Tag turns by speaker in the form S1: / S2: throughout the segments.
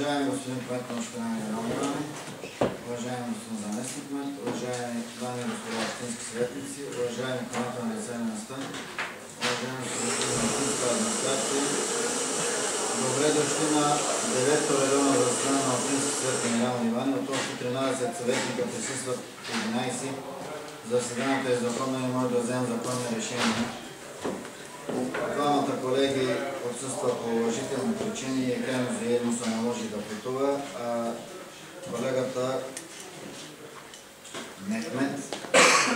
S1: Уважаеми господин кмет на община Генерални Иваново, уважаеми господин заместник кмет, уважаеми дами и господа общински съветници, уважаеми кмета на населеността, уважаеми служители на общинска администрация, добре дошли на 9-то редовно заседание на общински съвет на Генерални Иваново. От общо 13 съветника присъстват 11. Заседанието е законно и може да вземем законни решения. Двамата колеги отсъстват по уважителни причини и крайно заедно се наложи да пътува, а колегата Мехмед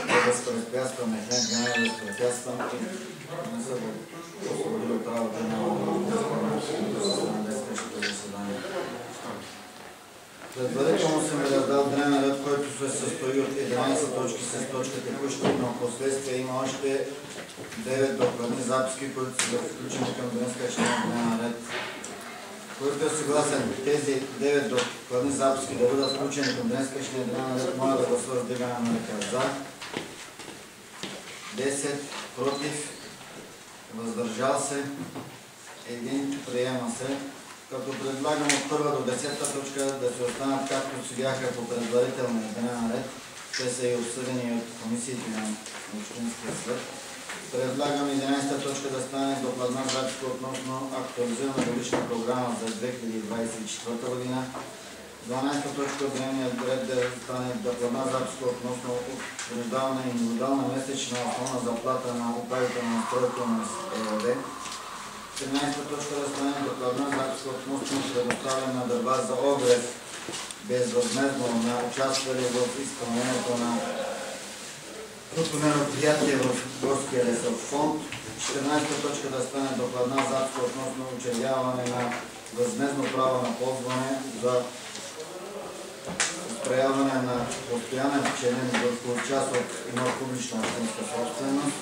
S1: е възпрепятстван, Мехмед Ганя е възпрепятстван и не са го освободили от работа на днешното заседание. Предварително съм ви раздал дневен ред, който се състои от 11 точки с точка текущи, но в последствие има още 9 докладни записки, които са включени към днескашния дневен ред. Който е съгласен тези 9 докладни записки да бъдат включени към днескашния дневен ред, моля да гласува с вдигане на ръка за. 10 против, въздържал се, 1 приема се. Като предлагам от 1 до 10 точка да се останат както си бяха по предварителния дневен ред. Те са и обсъдени от комисиите на Общинския съвет. Предлагам 11 точка да стане докладна записка относно актуализирана годишна програма за 2024 година. 12 точка от дневния ред да стане докладна записка относно утвърждаване и индивидуална месечна основна заплата на управителя на строителност ЕОД. 13 точка да стане докладна записка относно предоставяне на дърва за огрев безвъзмездно на участвали в изпълнението на мероприятие в горския лесов фонд. 14 точка да стане докладна записка относно учредяване на възмездно право на ползване за устрояване на постоянен пчелин върху част от имот публична общинска собственост.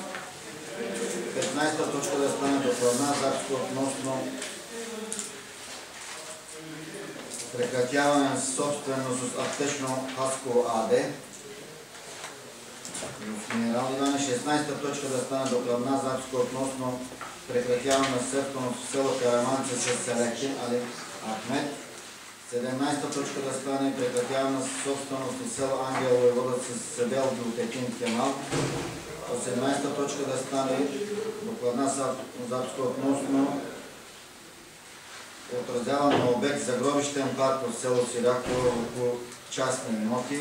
S1: 15-та точка да стане докладна записка относно прекратяване на собственост от Аптечно Хасково АД в Генерални Иваново. 16-та точка да стане докладна записка относно прекратяване на собственост в село Караманци с Селекин Али Ахмед. 17-та точка да стане прекратяване на собственост в село Ангелово и вода с Себел Дилтекин Кемал. 18-та точка да стане докладна записка относно отразяване на обект за гробищен парк в село Сиряково върху частни имоти.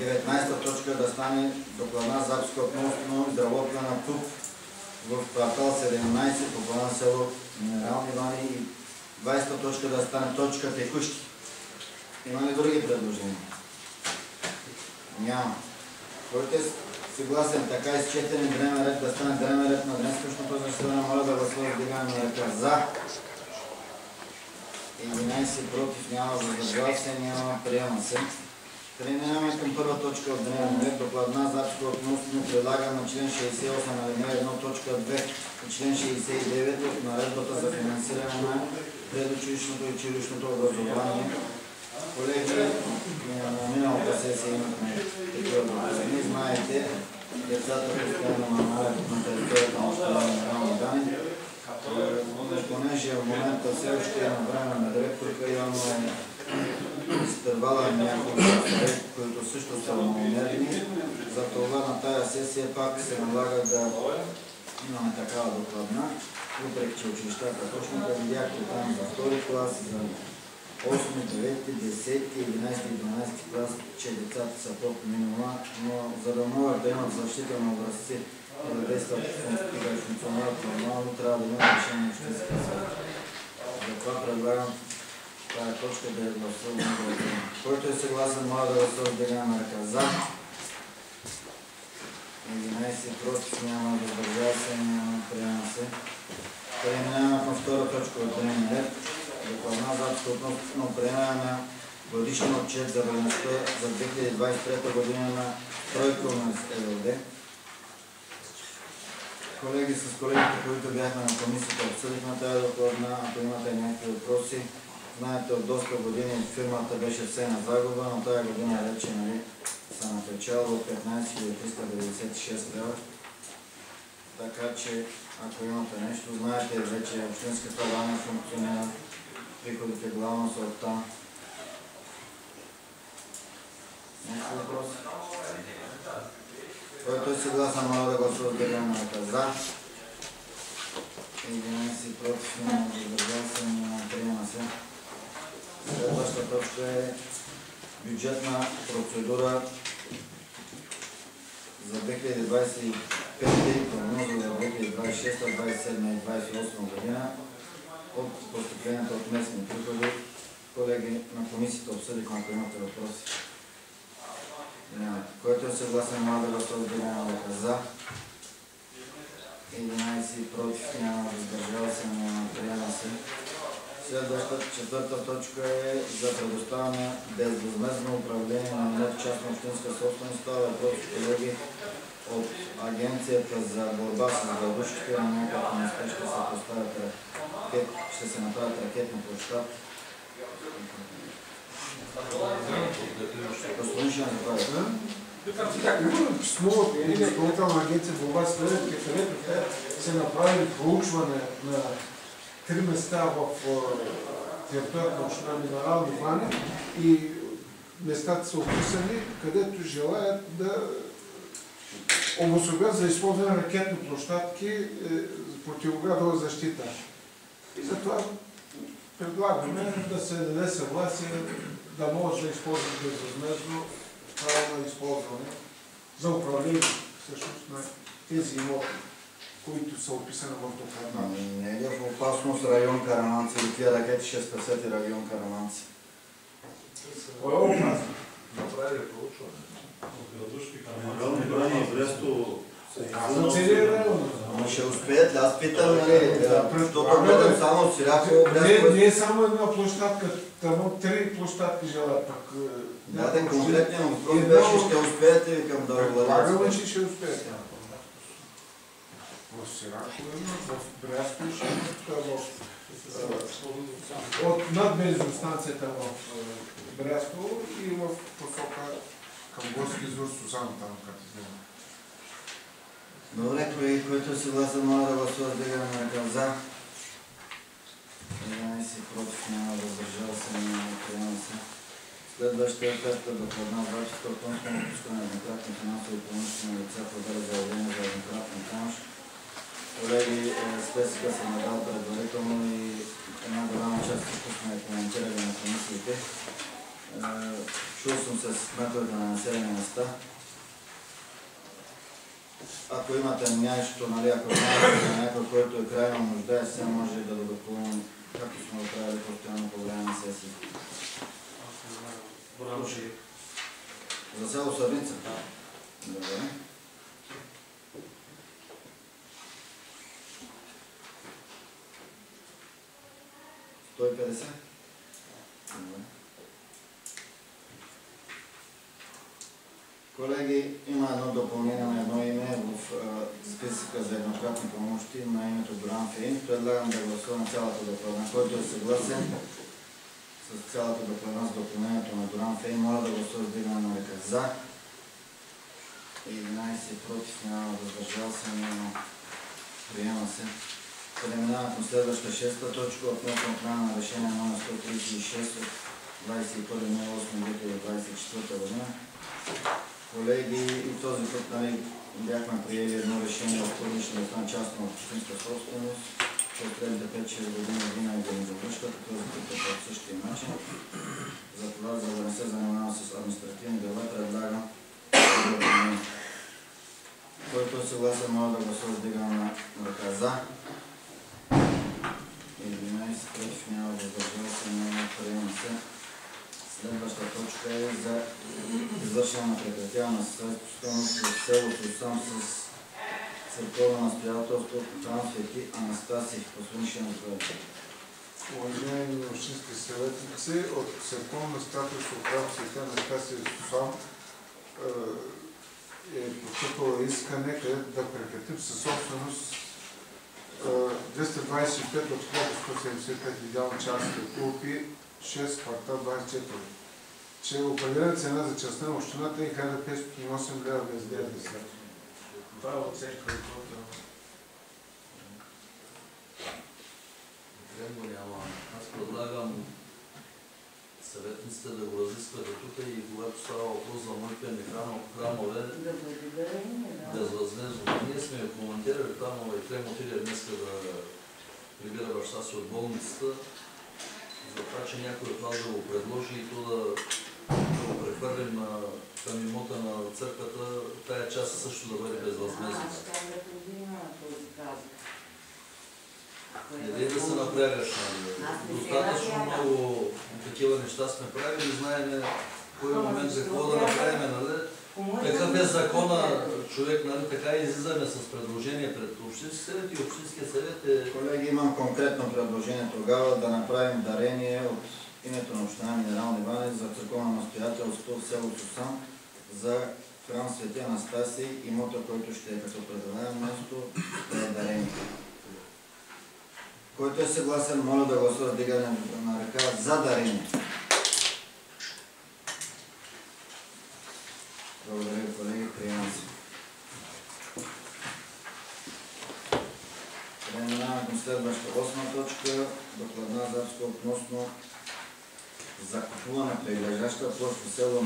S1: 19-та точка да стане докладна записка относно изработване на ТУП в квартал 17 по плана село Генерални Иваново. И 20-та точка да стане точка текущи. Има ли други предложения? Няма. Който е съгласен така изчетен дневен ред да стане дневен ред на днескашното заседание, моля да гласува с вдигане на ръка за. 11 против, няма въздържал се, няма, приема се. Преминаваме към първа точка от дневен ред. Докладна записка относно прилагане на член 68 алинея 1 точка 2 и член 69 от наредбата за финансиране на предучилищното и училищното образование. Колеги, на миналата сесия имахме такива въпроси. Знаете, децата постоянно намалят на територията на община Генерални Иваново. Понеже в момента все още е на време на директорка Ивано е изтървала няколко проекти, които също са маломерни. За това на тая сесия пак се налага да имаме такава докладна. Въпреки че училищата точно да видяхте там за втори клас, за 8, 9, 10, 11 и 12 клас, че децата са под минимума, но за да могат да имат защитени образци и да действат и да функционират нормално, трябва да има решение на общинския съвет. Затова предлагам тази точка да е гласувана. Който е съгласен, моля да гласува с вдигане на ръка за. 11 против, няма въздържал се, няма, приема се. Преминаваме към втора точка от дневния ред. Докладна записка относно приемане на годишен отчет за дейността за 2023 година на Стройителност ЕОД. Колеги, с колегите, които бяхме на комисията, обсъдихме тази докладна. Ако имате някакви въпроси, знаете, от доста години фирмата беше все на загуба, но тази година вече са на печалба от 15 396 лева. Така че, ако имате нещо, знаете вече, общинската баня функционира, приходите главно са оттам. Някакви въпроси? Който е съгласен, моля да гласува с дигане на ръка за. 11 против, няма въздържал се, няма приема се. Следващата точка е бюджетна процедура за 2025 и прогноза за 2026, 2027 и 2028 година от постъпленията от местни приходи. Колеги на комисията обсъдихме, ако имате въпроси. Който е съгласен, моля да гласува с дигане на ръка за. 11 против, няма въздържал се, няма приема се. Следващата четвърта точка е за предоставяне безвъзмездно управление на имот частна общинска собственост. Това е въпрос, колеги, от Агенцията за борба с градушките. На някакво место ще се направят ракетни площадки. Господин Шанзапаев.
S2: Имаме писмо от Изпълнителна агенция борба с градушките, където се направи проучване на 3 места в територията на община Минерални вани и местата са описани, където желаят да обособят за използване на ракетни площадки за противоградова защита. И затова предлагаме да се даде съгласие да може да използват безвъзмездно право на използване за управление всъщност на тези имоти, които са описани в доклада.
S1: Не е ли в опасност район Караманци или тия ракети ще спасят и район Караманци?
S2: Кой е опасно?
S3: Направи проучване.
S4: Районни брани и Бресто
S2: За целия район.
S1: Ама ще успеят ли? Аз питам, нали, защото гледам само от Сирахово, Бресто.
S2: Не е само една площадка, там 3 площадки желаят пък.
S1: Да, конкретният въпрос беше, ще успеете ли към да
S2: Предлагаме, че ще успеете. В Сирахово има, в Бресто ще имат, от над бензиностанцията в Бресто и в посока към Горски извор Сузан, там като изглежда.
S1: Добре, колеги, който е съгласен, моля да гласува с дигане на ръка за. 11 против, няма въздържал се, няма приема се. Следващата е петата докладна врачка относно отпускане на еднократни финансови помощи на лица, подали заявление за еднократна помощ. Колеги, списъка съм надал предварително и една голяма част сме коментирали на комисиите. Чул съм се с кметовете на населени места. Ако имате нещо, нали, ако знаете за някой, който е крайно нуждае, се може да го допълним, както сме го правили постоянно по време на сесии. За село Сърница? Добре. $150? Добре. Колеги, има едно допълнение на едно име в списъка за еднократни помощи на името Доран Фейн. Предлагам да гласуваме цялата докладна. Който е съгласен с цялата докладна с допълнението на Доран Фейн, моля да гласува с дигане на ръка за. 11 против, няма въздържал се, няма приема се. Преминаваме към следваща шеста точка относно отмяна на решение номер 136 от 21.08.2024 година. Колеги, и този път бяхме приели едно решение от публичната частна общинска собственост. През следните 5-6 години винаги да ни завръщат, този път е по същия начин. Затова, за да не се занимава с административни дела, предлагам да който е съгласен, моля да гласува с дигане на ръка за. 11 против, няма въздържал се, няма приема се. Следващата точка е за извършване на прекратяване на собственост в село Сусам с църковно настоятелство Там Свети Анастасий. Господин Шензапаев.
S2: Уважаеми общински съветници, от църковно настоятелство Там Свети Анастасий Сусам е постъпило искане, където да прекратим със собственост 225 от 175 идеални части от УПИ 6 квартал 24. Че определена цена за частта на общината е 1508 лева без ДДС. Това е оценка от
S3: Асен го няма. Аз предлагам съветниците да го разисквате тук и когато става въпрос за моите храмове, безвъзмездно. Ние сме я коментирали там, но и Трем отиде днеска да прибира баща си от болницата. За това, че някой от вас да го предложи и то да го прехвърлим към имота на църквата, тая част също да бъде безвъзмездна. Не дай да се напрягаш, достатъчно много такива неща сме правили, знаем кой момент какво да направим, нали? Такъв е закона, човек, нали? Така излизаме с предложение пред Общински съвет и Общинския съвет е...
S1: Колеги, имам конкретно предложение тогава да направим дарение от името на община Минерални Бани за църковно настоятелство в село Сусан за храм Свети Анастасий, имота, който ще е като предлагам място, да е дарение. Който е съгласен, моля да гласува с вдигане на ръка за дарение. Благодаря ви, колеги, приемам се. Преминаваме към следващата 8 точка. Докладна записка относно закупуване на прилежаща площ в село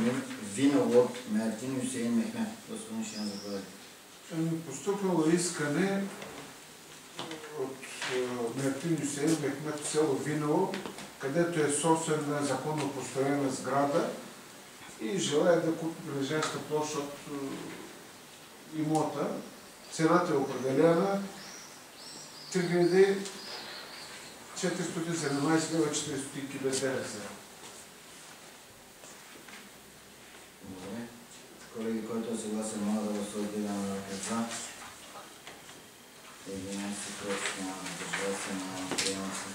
S1: Виново от Мертин Юсеин Мехмет. Господин Шиян, заповядайте.
S2: Постъпило искане от Мертин Юсеин Мехмет в село Виново, където е собствен на законно построена сграда и желая да купи прилежаща площ от имота. Цената е определена 3417 лева 40 без ДДС.
S1: Добре. Колеги, който е съгласен, моля да гласува с вдигане на ръка за. 11 против, няма въздържали се, няма приема се.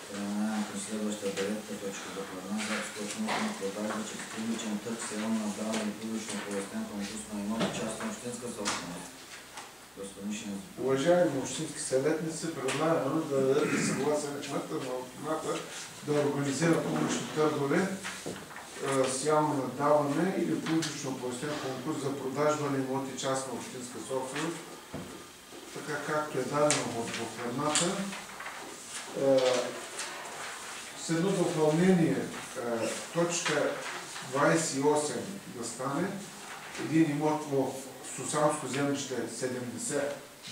S1: Преминаваме към следващата 9-та точка. Докладна записка относно продажба чрез публичен търг с реално наддаване или публично оповестен конкурс на имота, частна общинска собственост. Господин Шинев.
S2: Уважаеми общински съветници, предлагаме да дадете съгласие на кмета на общината да организира публични търгове с явно наддаване или публично оповестен конкурс за продажба на имоти частна общинска собственост, така както е дадено в страната. С едно допълнение, точка 28 да стане, един имот в Сусанско землище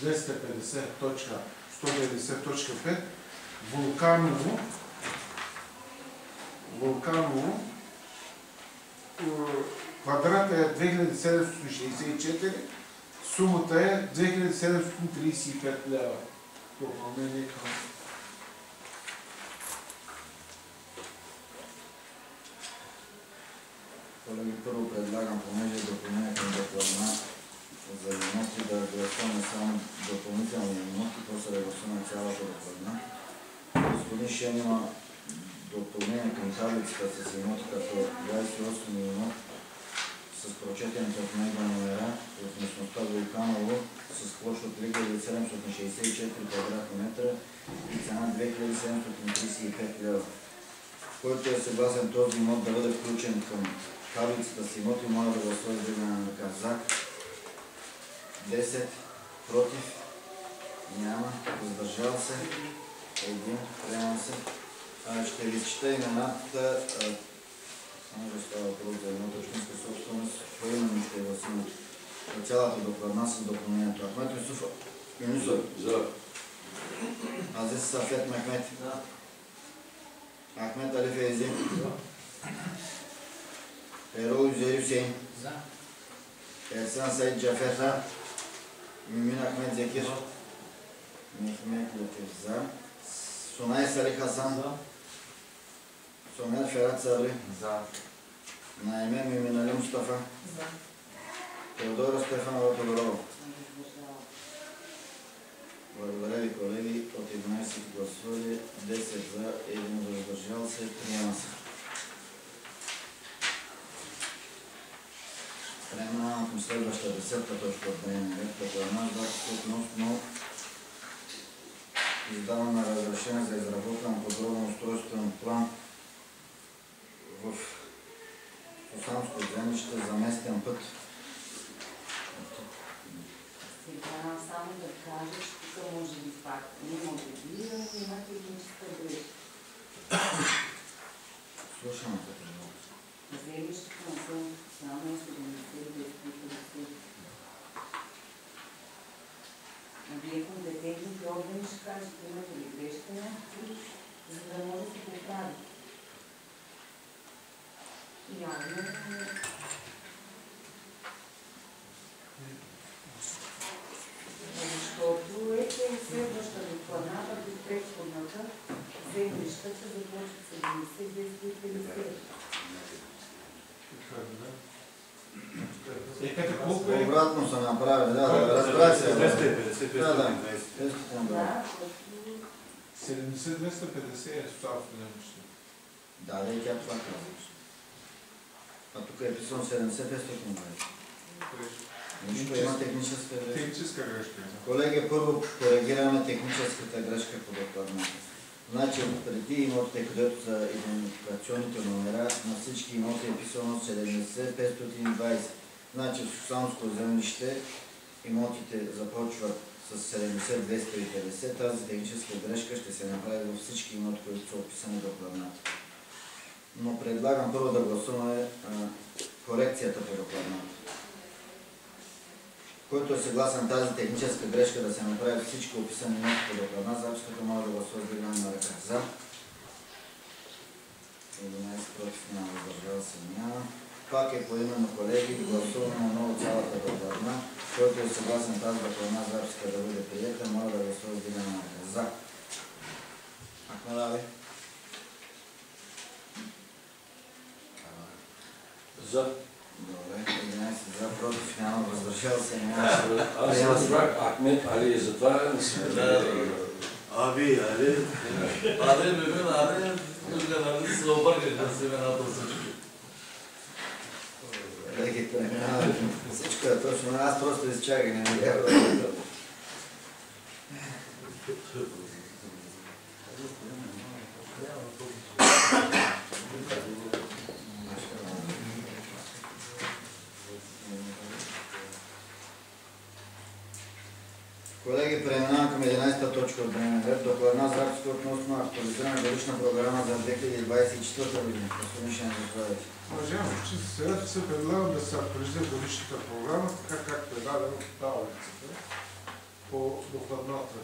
S2: 70-250.190.5 Вулканово, квадрата е 2764, сумата е 2735 лева. Допълнение към...
S1: Колеги, първо предлагам, понеже допълнение към докладна за имоти, да гласуваме само допълнителни имоти, после да гласуваме цялата докладна. Господин Шен има допълнение към таблицата с имоти, като 28 имот с прочетените от него номера от местността Вулканово с площ от 3764 квадратни метра и цена 2735 лева. Който е съгласен този имот да бъде включен към таблицата с имоти, моля да гласува с вдигане на ръка за. 10 против, няма, въздържал се, 1, приема се. Ще ви чета имената, може да става въпрос за имота общинска собственост, поименно ще гласим цялата докладна с допълнението. Ахмет Юсуф Юнусов.
S3: За.
S1: Азис Сафет Мехмет. Ахмет Али Фейзи. Ерол Юзер Юсейн. Ерсан Саид Джафер. Мюмин Ахмет Зекир. Мехмет Латиф за. Сунай Салих Хасан. Сомер Ферат Сабри.
S3: За.
S1: Наиме Мюмин Али Мустафа. Теодора Стефанова Тодорова. Благодаря ви, колеги. От 11 гласували, 10 за, 1 въздържал се, приема се. Преминавам към следващата 10-та точка от дневния ред, като една записка относно издаване на разрешение за изработване на подробен устройствен план в Сусанско землище за местен път.
S5: само да кажа, че тук може би пак има модулиране, има техническа грешка.
S1: Слушаме като много.
S5: Землището на селото специално е 70-250. Вие компетентните органи ще кажете, имате ли грешка някакви, за да може да се поправи. Явно защото следваща докладната до предходната землищата започват 70-250.
S1: Обратно са направили, да, разбрах се.
S4: 250, 220.
S5: Да,
S2: 70-250 е социалното немощно.
S1: Да, и тя това казваш. А тук е писано 70-520. Нищо, има техническа грешка.
S2: Техническа грешка.
S1: Колеги, първо коригираме техническата грешка по докладната. Значи, преди имотите, където са идентификационните номера, на всички имоти е писано 70-520. Значи, в Сусанско землище имотите започват с 70-250. Тази техническа грешка ще се направи във всички имоти, които са описани в докладната. Но предлагам първо да гласуваме корекцията по докладната. Който е съгласен тази техническа грешка да се направи всички описани имоти по докладна запис, като може да гласува с дигане на ръка. За. 11 против, няма, въздържал се, няма. Пак е поименно, колеги, гласуваме на ново цялата докладна. Който е съгласен тази докладна записка да бъде приета, може да гласува с дигане на ръка. За. Ахмедави.
S6: За.
S1: Добре, 11 за, против, няма, въздържал се, няма.
S6: Аз разбрах Ахмед Али, затова не си
S4: Ави, Али.
S3: Абе, мина, абе, нали се объргаха с имената всички.
S1: Колеги, преминаваме. Всичко е точно, аз просто изчаках, не ми вярвам. Колеги, преминавам към 11-та точка от дневния ред. Докладна записка относно актуализирана годишна програма за 2024 година. Господин Шенев, заповядайте.
S2: Уважаемо, че сега се предлага да се актуализира годишната програма, така както е дадено в таблицата по докладната.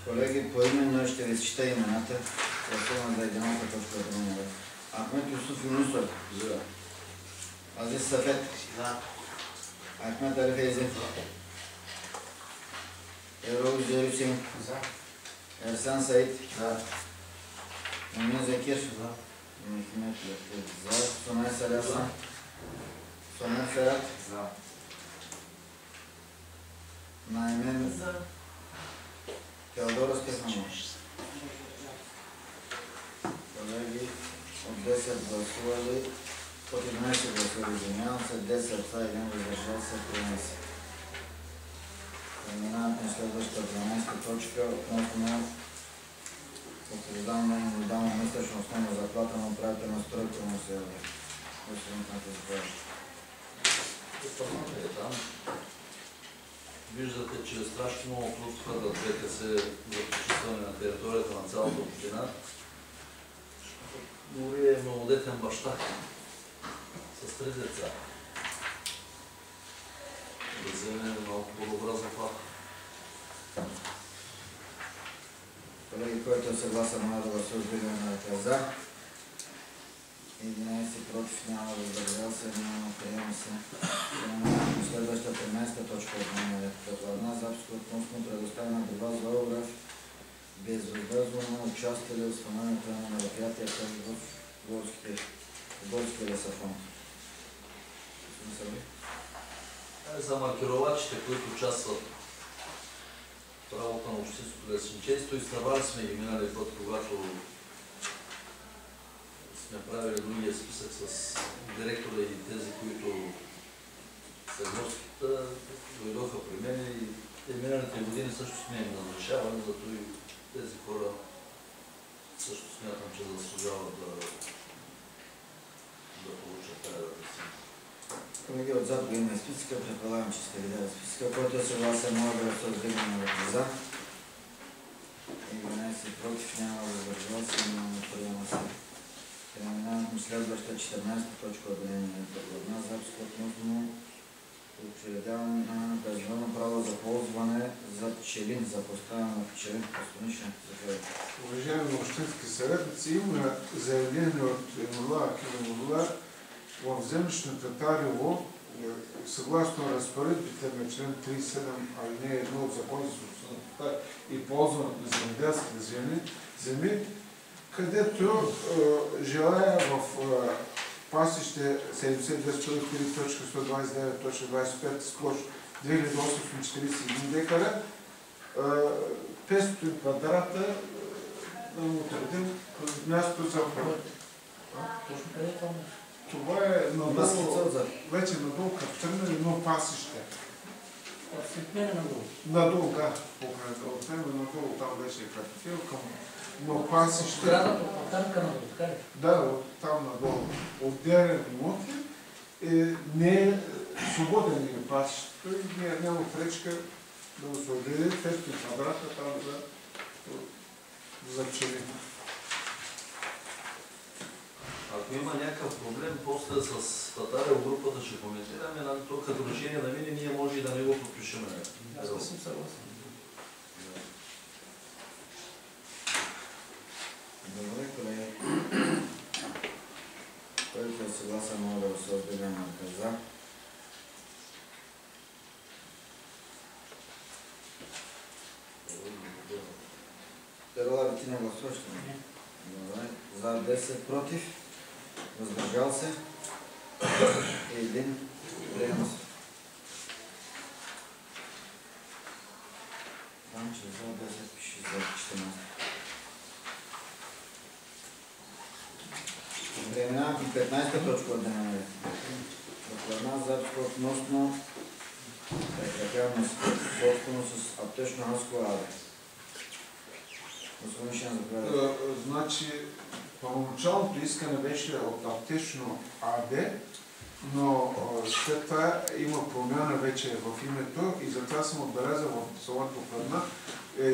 S1: Колеги, поименно ще ви изчета имената. Гласуваме за 11-та точка от дневния ред. Ахмед Юсуф Юнусов. За. Азиз Сафет. За. Ахмед Али Фейзи. Ерол Зерюсин. За. Ерсан Саид. За. Мумин Закир. За. Мехмед Лефет. За. Сунай Салясан. Сунай Ферат. За. Наймен. За. Теодора Стефанов. Колеги, от 10 гласували, от 11 гласували, извинявам се, 10 за, 1 въздържал се, 13. Преминаваме към следващата 12-та точка относно освобождаване на индивидуална месечна основна заплата на управител на строително село. Господин Кантов,
S3: Там виждате, че е страшно много труд хвърлят ДКС за почистване на територията на цялата община. Дори е многодетен баща с 3 деца. Да вземе малко по-добра заплата.
S1: колеги, който е съгласен, може да гласува вдигане на ръка за. 11 против, няма, въздържал се, няма, приема се. Следващата 13-та точка от дневния ред. Докладна записка относно предоставена добра зоограф безвъзмездно участие в спомената на мероприятията в Горския лесофонд.
S3: За маркировачите, които участват в работа на общинското лесничейство, изтървали сме ги минали път, когато сме правили другия списък с директора и тези, които са горските, дойдоха при мен и те миналите години също сме им назначавали, зато и тези хора също смятам, че заслужават да получат тази адреса.
S1: Колеги, отзад го има и списъка, предполагам, че сте видели списъка, който е съгласен, моля да се вдигне ръка за. 11 против, няма въздържал се, няма приема се. Преминаваме към следващата 14 точка от дневния ред. Докладна записка относно учредяване на безвънно право за ползване за пчелин, за поставяне на пчелин в пастоничен заповед.
S2: Уважаеми общински съветници, има заявление от Емула Акимовола в землищната Тарево, съгласно разпоредбите на член 37 алинея 1 от Закона за собствеността и ползването на земеделските земи, където желая в пасище 72.129.25 с площ 2841 декара, 500 квадрата да му отредим място за проект. Това е надолу, вече надолу каптърна едно пасище. Надолу, да, покрай надолу, там беше картофил, към но пасище.
S7: Там надолу, така ли?
S2: Да, там надолу. Отделен имот не е свободен или пасището и няма пречка да се отдели 500 квадрата там за пчели.
S3: Ако има някакъв проблем, после с Татарево групата ще коментираме, то като решение на мине, ние може и да не го подпишем.
S7: Аз съм съгласен.
S1: Добре, колеги. Който е съгласен, мога да се отделя на за. Перола, ти не гласуваш ли? Добре. За 10 против. Въздържал се. Един. Приема се. Знам, че за 10 пише за 14. Преминаваме към 15-та точка от дневния ред. Докладна записка относно прекратяване собственост с аптечно Хасково АД. Господин Шен, заповядайте.
S2: Значи, първоначалното искане беше от аптечно АД, но след това има промяна вече в името и затова съм отбелязал в салон Докладна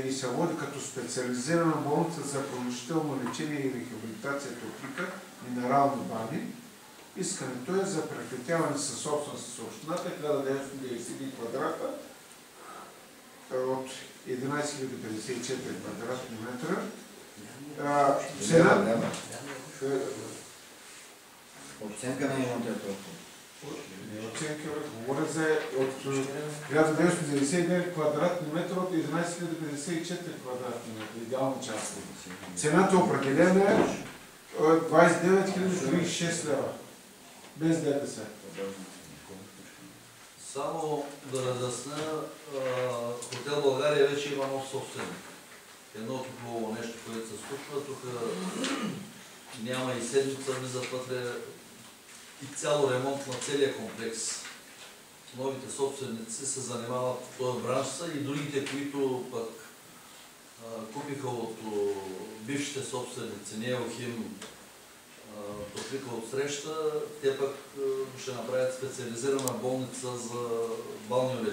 S2: и се води като специализирана болница за продължително лечение и рехабилитация Топлика, минерални бани. Искането е за прекратяване със собственост с общината, 1991 квадрата от 11 054 квадратни метра. Цена...
S1: Оценка на имота е толкова.
S2: Оценка, говоря за от 1999 квадратни метра от 11 054 квадратни метра, идеална част. Цената определена е 29 036 лева, без ДДС.
S3: Само да разясня, Хотел България вече има нов собственик. Едното хубаво нещо, което се случва, тук няма и седмица влиза вътре и цяло ремонт на целия комплекс. Новите собственици се занимават в този бранш са и другите, които пък купиха от бившите собственици, Неохим, Топлика от среща, те пък ще направят специализирана болница за бално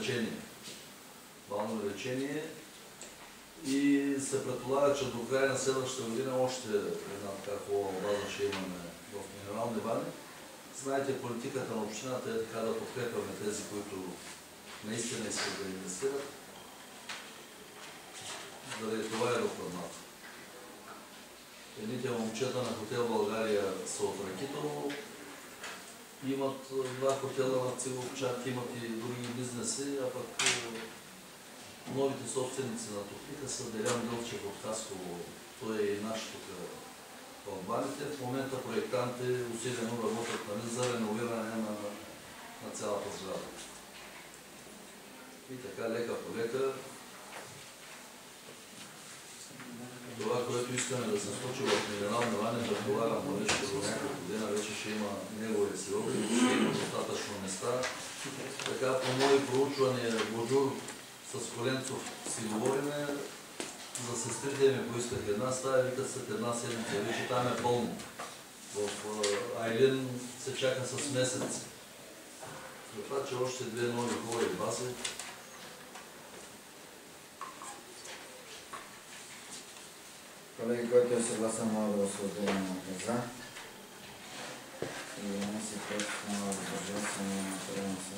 S3: лечение. И се предполага, че до края на следващата година още една така хубава база ще имаме в минерални бани. Знаете, политиката на общината е така да подкрепяме тези, които наистина искат да инвестират. Заради това е докладната. Едните момчета на Хотел България са от Ракитово, имат два хотела на Цивовчак, имат и други бизнеси, а пък новите собственици на Топлика са Делян Дълчев от Хасково. Той е и наш тук в баните. В момента проектанти усилено работят за реновиране на цялата сграда. И така лека по лека. Това, което искаме да се случи в минерални бани, предполагам, че до няколко година вече ще има негови срок, ще има достатъчно места. Така, по мои проучвания, Боджур с Коленцов си говориме, за сестрите ми поисках една стая, викат след една седмица, вече там е пълно. В Айлин се чака с месец. За това, че още две нови хора и баси.
S1: Колеги, който е съгласен, моля да се отделя на за. 11 против, няма въздържал се, няма приема се.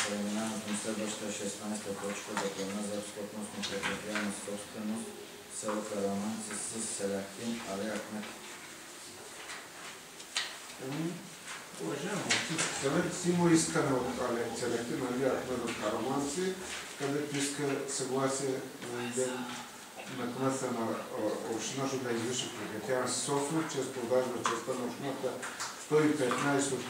S1: Преминаваме към следващата 16-та точка, доклада за абсолютност на прекратяване собственост в село Караманци с Селяхтин Али Ахмед.
S2: Уважаемо, съвет си има искане от Селяхтин Али Ахмед от Караманци, където иска съгласие на кмета на общината да извърши прекратяване с собственост чрез продажба частта на общината 115 от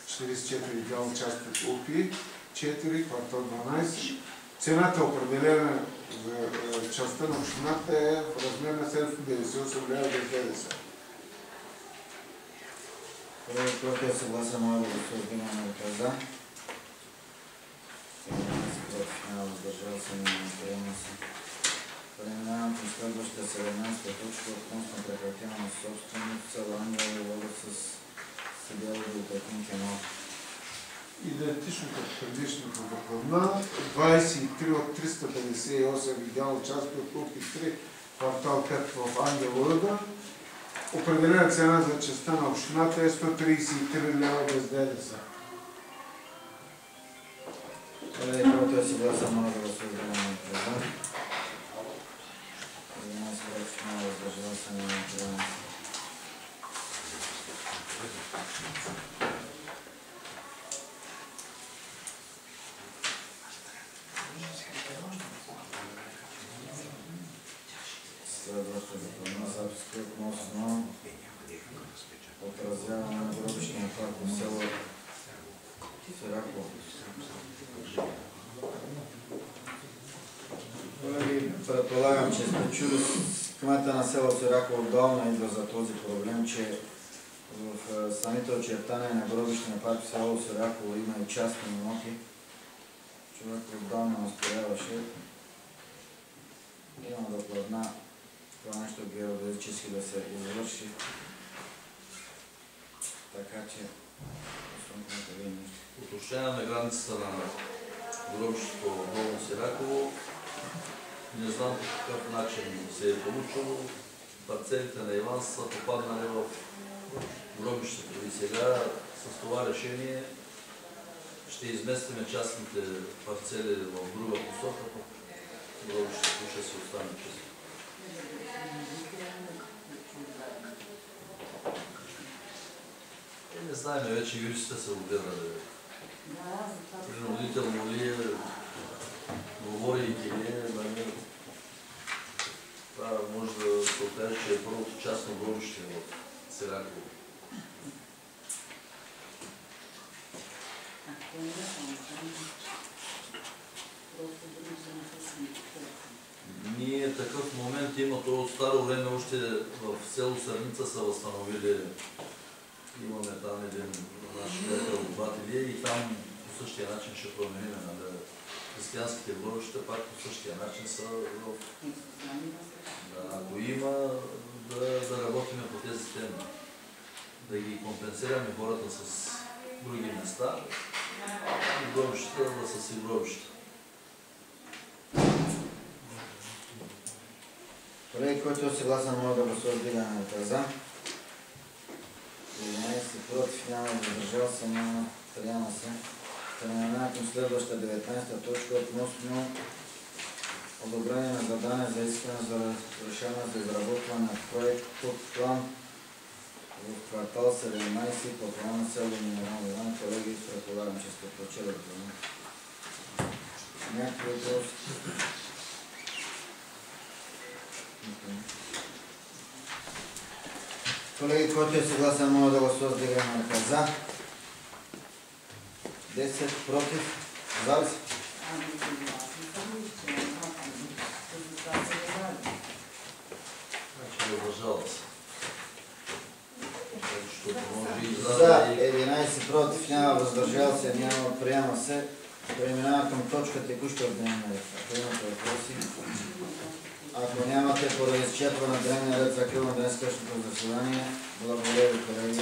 S2: 1544 идеална част от УПИ, 4, квартал 12. Цената определена за частта на общината е в размер на 798 лева без ДДС.
S1: Който е съгласен, моля да се отделя на за. Няма въздържал се, няма приема се. Преминавам към следващата 17-та точка относно прекратяване собственост в село Ангел и Вода с седяло до Петин Кено.
S2: Идентично като предишната докладна, 23 от 358 идеални части от УПИ 3, квартал 5 в Ангел Вода. Определена цена за частта на общината е 133 лева без ДДС.
S1: Който е съгласен, моля да се отделя на за. 11 против, няма въздържал се, няма приема се. Следващата докладна записка относно отразяване на гробищния парк в село Сираково. Колеги, предполагам, че сте чули кмета на село Сираково отдавна идва за този проблем, че в самите очертания на гробищния парк в село Сираково има и частни имоти. Човек отдавна настояваше. Има докладна това нещо геодезически да се извърши. Така че
S3: Уточняваме границата на гробището Долно Сираково. Не знам по какъв начин се е получило. Парцелите на Иван са попаднали в гробището и сега с това решение ще изместиме частните парцели в друга посока, гробището ще се остане чисто. Не знаем, вече юристите са отгледали. Принудително ли е, говорейки ли е, това може да се окаже, че е първото частно гробище в Сираково. Ние такъв момент има, то от старо време още в село Сърница са възстановили. Имаме там един наш приятел от Батилия и там по същия начин ще променим християнските гробища, пак по същия начин са в... Ако има, да работим по тези теми. Да ги компенсираме хората с други места и гробищата да са си гробища.
S1: Колеги, който е съгласен, може да гласува вдигане на за. 11 против, няма въздържал се, няма приема се. Преминаваме към следващата 19-та точка относно одобрение на задание за искане за решение за изработване на проект под план в квартал 17 по плана на село Минерални Иван. Колеги, предполагам, че сте прочели това. Някакви въпроси? Колеги, който е съгласен, може да гласува с вдигане на ръка за. 10 против. За ли си?
S3: Значи въздържал се.
S1: За 11 против, няма въздържал се, няма приема се. Преминава към точка текуща в дневния ред. Ако имате въпроси. Ако нямате, поради изчерпване на дневния ред, закривам днес къщото заседание. Благодаря ви, колеги.